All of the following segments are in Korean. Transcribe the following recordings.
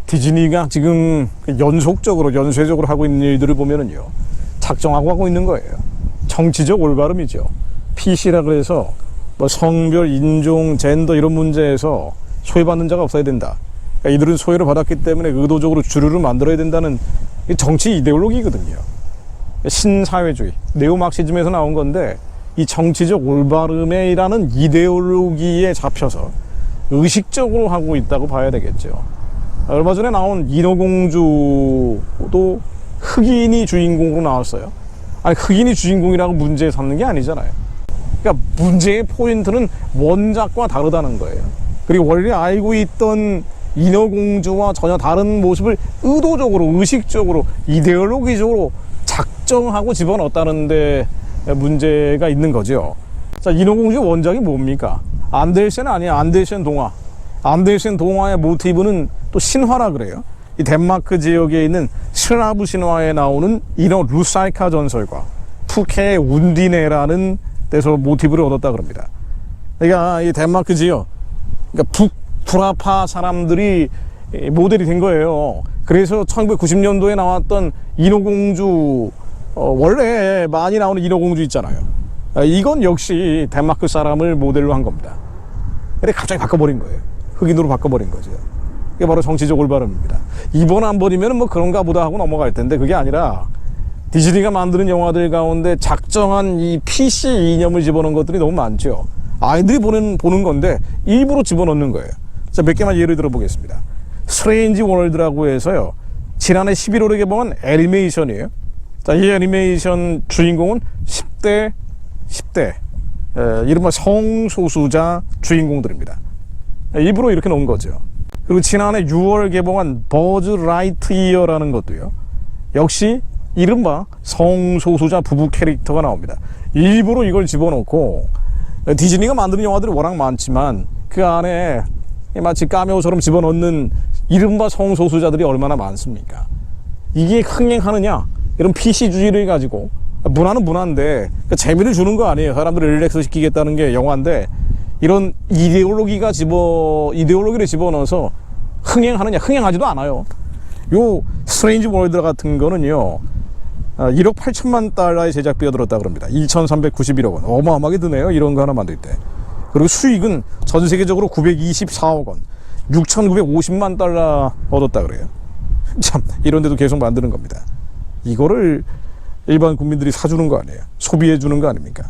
디즈니가 지금 연속적으로 연쇄적으로 하고 있는 일들을 보면은요, 작정하고 하고 있는 거예요. 정치적 올바름이죠. PC라 그래서 뭐 성별, 인종, 젠더 이런 문제에서 소외받는 자가 없어야 된다. 그러니까 이들은 소외를 받았기 때문에 의도적으로 주류를 만들어야 된다는 정치 이데올로기거든요. 신사회주의, 네오막시즘에서 나온 건데, 이 정치적 올바름이라는 이데올로기에 잡혀서 의식적으로 하고 있다고 봐야 되겠죠. 얼마 전에 나온 인어공주도 흑인이 주인공으로 나왔어요. 아니, 흑인이 주인공이라고 문제에 삼는 게 아니잖아요. 그러니까 문제의 포인트는 원작과 다르다는 거예요. 그리고 원래 알고 있던 인어공주와 전혀 다른 모습을 의도적으로, 의식적으로, 이데올로기적으로 작정하고 집어넣었다는 데 문제가 있는 거죠. 자, 인어공주 원작이 뭡니까? 안델센 아니야. 안델센 동화. 안델센 동화의 모티브는 또 신화라 그래요. 이 덴마크 지역에 있는 슬라브 신화에 나오는 인어 루사이카 전설과 푸케의 운디네라는 데서 모티브를 얻었다 그럽니다. 그러니까 이 덴마크 지역, 그러니까 북불아파 사람들이 모델이 된 거예요. 그래서 1990년도에 나왔던 인어공주, 원래 많이 나오는 인어공주 있잖아요. 이건 역시 덴마크 사람을 모델로 한 겁니다. 근데 갑자기 바꿔버린 거예요. 흑인으로 바꿔버린 거죠. 이게 바로 정치적 올바름입니다. 이번 한 번이면 뭐 그런가 보다 하고 넘어갈 텐데, 그게 아니라 디즈니가 만드는 영화들 가운데 작정한 이 PC 이념을 집어넣은 것들이 너무 많죠. 아이들이 보는 건데 일부러 집어넣는 거예요. 자, 몇 개만 예를 들어보겠습니다. 스트레인지 월드라고 해서요, 지난해 11월에 개봉한 애니메이션이에요. 자, 이 애니메이션 주인공은 10대 이른바 성소수자 주인공들입니다. 일부러 이렇게 놓은 거죠. 그리고 지난해 6월 개봉한 버즈 라이트이어라는 것도요, 역시 이른바 성소수자 부부 캐릭터가 나옵니다. 일부러 이걸 집어넣고, 디즈니가 만드는 영화들이 워낙 많지만 그 안에 마치 카메오처럼 집어넣는 이른바 성소수자들이 얼마나 많습니까? 이게 흥행하느냐? 이런 PC주의를 가지고, 문화는 문화인데 재미를 주는 거 아니에요. 사람들을 릴렉스 시키겠다는 게 영화인데, 이런 이데올로기를 집어넣어서 흥행하느냐? 흥행하지도 않아요. 요 스트레인지 월드 같은 거는요, 1억 8천만 달러의 제작비가 들었다 그럽니다. 2,391억 원. 어마어마하게 드네요, 이런 거 하나 만들 때. 그리고 수익은 전 세계적으로 924억 원, 6,950만 달러 얻었다 그래요. 참, 이런 데도 계속 만드는 겁니다. 이거를 일반 국민들이 사주는 거 아니에요. 소비해 주는 거 아닙니까?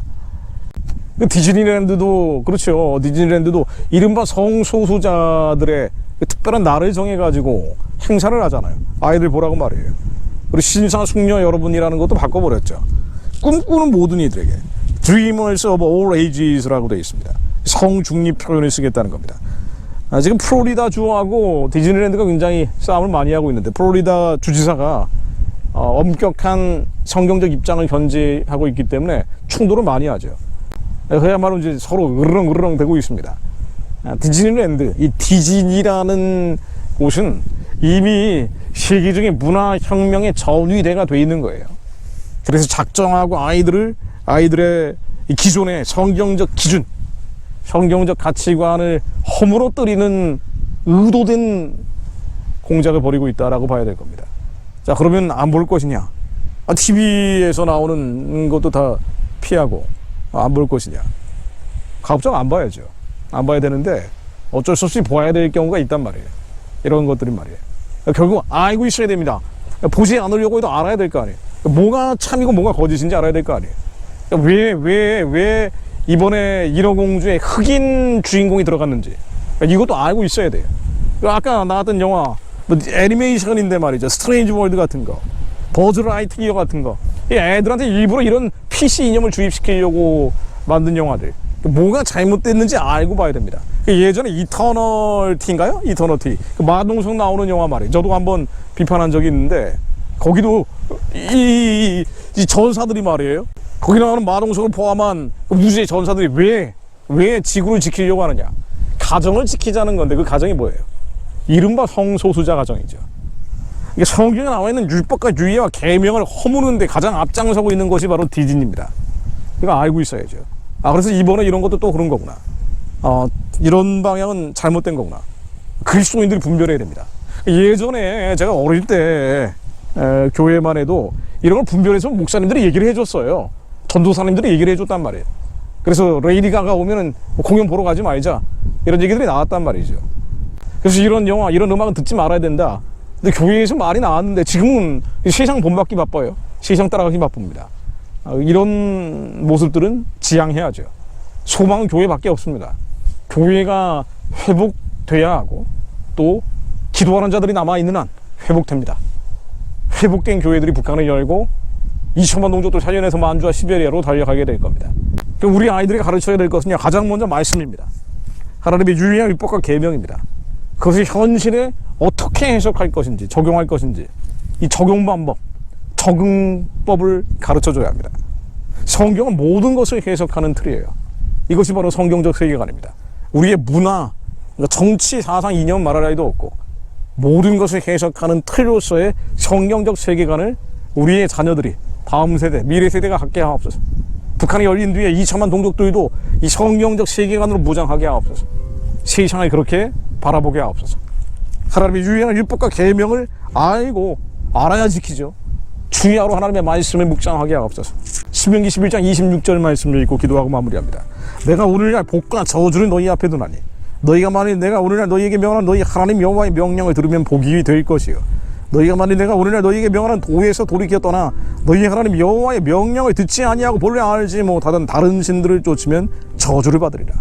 디즈니랜드도 그렇죠. 디즈니랜드도 이른바 성소수자들의 특별한 날을 정해가지고 행사를 하잖아요. 아이들 보라고 말이에요. 그리고 신사숙녀 여러분이라는 것도 바꿔버렸죠. 꿈꾸는 모든 이들에게 Dreamers of all ages라고 되어 있습니다. 성중립 표현을 쓰겠다는 겁니다. 지금 플로리다 주하고 디즈니랜드가 굉장히 싸움을 많이 하고 있는데, 플로리다 주지사가 엄격한 성경적 입장을 견지하고 있기 때문에 충돌을 많이 하죠. 그야말로 이제 서로 으르렁으르렁 되고 있습니다. 디즈니랜드, 이 디즈니라는 곳은 이미 세계적인 문화혁명의 전위대가 돼 있는 거예요. 그래서 작정하고 아이들의 기존의 성경적 기준, 성경적 가치관을 허물어뜨리는 의도된 공작을 벌이고 있다라고 봐야 될 겁니다. 자, 그러면 안 볼 것이냐? TV에서 나오는 것도 다 피하고 안 볼 것이냐? 가급적 안 봐야죠. 안 봐야 되는데 어쩔 수 없이 봐야 될 경우가 있단 말이에요. 이런 것들이 말이에요. 결국 알고 있어야 됩니다. 보지 않으려고 해도 알아야 될 거 아니에요. 뭐가 참이고 뭐가 거짓인지 알아야 될 거 아니에요. 왜 이번에 인어공주에 흑인 주인공이 들어갔는지 이것도 알고 있어야 돼요. 아까 나왔던 영화, 애니메이션인데 말이죠. 스트레인지 월드 같은 거, 버즈 라이트이어 같은 거, 애들한테 일부러 이런 PC 이념을 주입시키려고 만든 영화들, 뭐가 잘못됐는지 알고 봐야 됩니다. 예전에 이터널 티인가요? 이터널 티, 마동석 나오는 영화 말이에요. 저도 한번 비판한 적이 있는데, 거기도 이 전사들이 말이에요. 거기 나오는 마동석을 포함한 우주의 전사들이 왜 지구를 지키려고 하느냐? 가정을 지키자는 건데, 그 가정이 뭐예요? 이른바 성소수자 가정이죠. 이게 성경에 나와 있는 율법과 유예와 계명을 허무는데 가장 앞장서고 있는 것이 바로 디즈니입니다. 이거 알고 있어야죠. 그래서 이번에 이런 것도 또 그런 거구나. 이런 방향은 잘못된 거구나. 그리스도인들이 분별해야 됩니다. 예전에 제가 어릴 때 교회만 해도 이런 걸 분별해서 목사님들이 얘기를 해줬어요. 전도사님들이 얘기를 해줬단 말이에요. 그래서 레이디 가가 오면은 공연 보러 가지 말자, 이런 얘기들이 나왔단 말이죠. 그래서 이런 영화, 이런 음악은 듣지 말아야 된다. 근데 교회에서 말이 나왔는데 지금은 세상 본받기 바빠요. 세상 따라가기 바쁩니다. 이런 모습들은 지양해야죠. 소망은 교회밖에 없습니다. 교회가 회복돼야 하고 또 기도하는 자들이 남아있는 한 회복됩니다. 회복된 교회들이 북한을 열고 2천만 동족도 살려내서 만주와 시베리아로 달려가게 될 겁니다. 우리 아이들이 가르쳐야 될 것은 가장 먼저 말씀입니다. 하나님의 유일한 율법과 계명입니다. 그것을 현실에 어떻게 해석할 것인지, 적용할 것인지, 이 적용 방법, 적응법을 가르쳐줘야 합니다. 성경은 모든 것을 해석하는 틀이에요. 이것이 바로 성경적 세계관입니다. 우리의 문화, 정치, 사상, 이념 말할 아이도 없고 모든 것을 해석하는 틀로서의 성경적 세계관을 우리의 자녀들이, 다음 세대, 미래 세대가 갖게 하옵소서. 북한이 열린 뒤에 2천만 동족들도 이 성경적 세계관으로 무장하게 하옵소서. 세상을 그렇게 바라보게 하옵소서. 하나님의 유일한 율법과 계명을 알고 알아야 지키죠. 주야로 하나님의 말씀을 묵상하게 하옵소서. 신명기 11장 26절 말씀을 읽고 기도하고 마무리합니다. 내가 오늘날 복과 저주를 너희 앞에 두나니 너희가 만일 내가 오늘날 너희에게 명하는 너희 하나님 여호와의 명령을 들으면 복이 될 것이요 너희가 만일 내가 오늘날 너희에게 명하는 도에서 돌이켜 떠나 너희 하나님 여호와의 명령을 듣지 아니하고 본래 알지 못하던 다른 신들을 쫓으면 저주를 받으리라.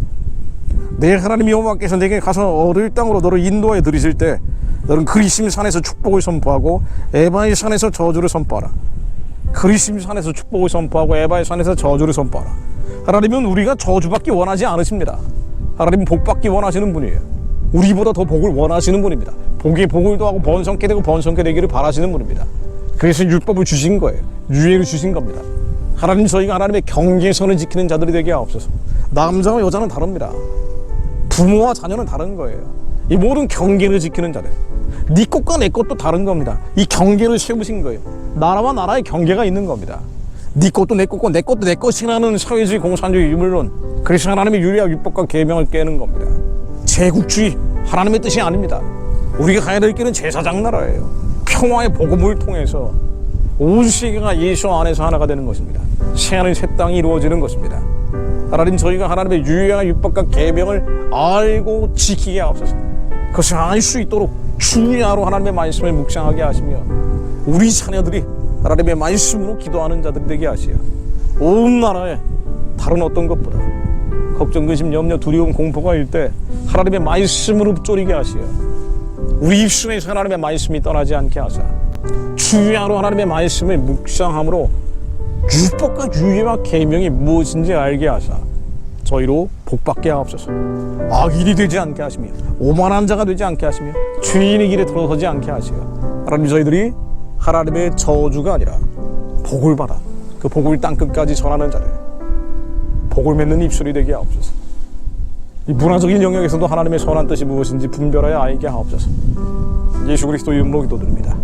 내 하나님 여호와께서 내게 가서 얻을 땅으로 너를 인도하여 들이실 때 너는 그리심 산에서 축복을 선포하고 에바의 산에서 저주를 선포하라. 그리심 산에서 축복을 선포하고 에바의 산에서 저주를 선포하라. 하나님은 우리가 저주받기 원하지 않으십니다. 하나님은 복받기 원하시는 분이에요. 우리보다 더 복을 원하시는 분입니다. 복에 복을 더하고 번성케 되고 번성케 되기를 바라시는 분입니다. 그래서 율법을 주신 거예요. 유예를 주신 겁니다. 하나님, 저희가 하나님의 경계선을 지키는 자들이 되게 하옵소서. 남자와 여자는 다릅니다. 부모와 자녀는 다른 거예요. 이 모든 경계를 지키는 자들, 네 것과 내 것도 다른 겁니다. 이 경계를 세우신 거예요. 나라와 나라의 경계가 있는 겁니다. 네 것도 내 것과 내 것도 내 것이라는 사회주의 공산주의 유물론, 그래서 하나님의 유리와 율법과 계명을 깨는 겁니다. 제국주의, 하나님의 뜻이 아닙니다. 우리가 가야 될 길은 제사장 나라예요. 평화의 복음을 통해서 온 세계가 예수 안에서 하나가 되는 것입니다. 새하늘 새 땅이 이루어지는 것입니다. 하나님, 저희가 하나님의 유일한 율법과 계명을 알고 지키게 하옵소서. 그것을 알 수 있도록 주야로 하나님의 말씀을 묵상하게 하시며 우리 자녀들이 하나님의 말씀으로 기도하는 자들이 되게 하시어 온 나라에 다른 어떤 것보다 걱정, 근심, 염려, 두려움, 공포가 일 때 하나님의 말씀으로 쫄이게 하시어 우리 입술에서 하나님의 말씀이 떠나지 않게 하사 주야로 하나님의 말씀을 묵상함으로 율법과 유예와 계명이 무엇인지 알게 하사 저희로 복받게 하옵소서. 악인이 되지 않게 하시며 오만한 자가 되지 않게 하시며 죄인의 길에 들어서지 않게 하시어 하나님, 저희들이 하나님의 저주가 아니라 복을 받아 그 복을 땅끝까지 전하는 자들, 복을 맺는 입술이 되게 하옵소서. 이 문화적인 영역에서도 하나님의 선한 뜻이 무엇인지 분별하여 알게 하옵소서. 예수 그리스도 이름으로 기도드립니다.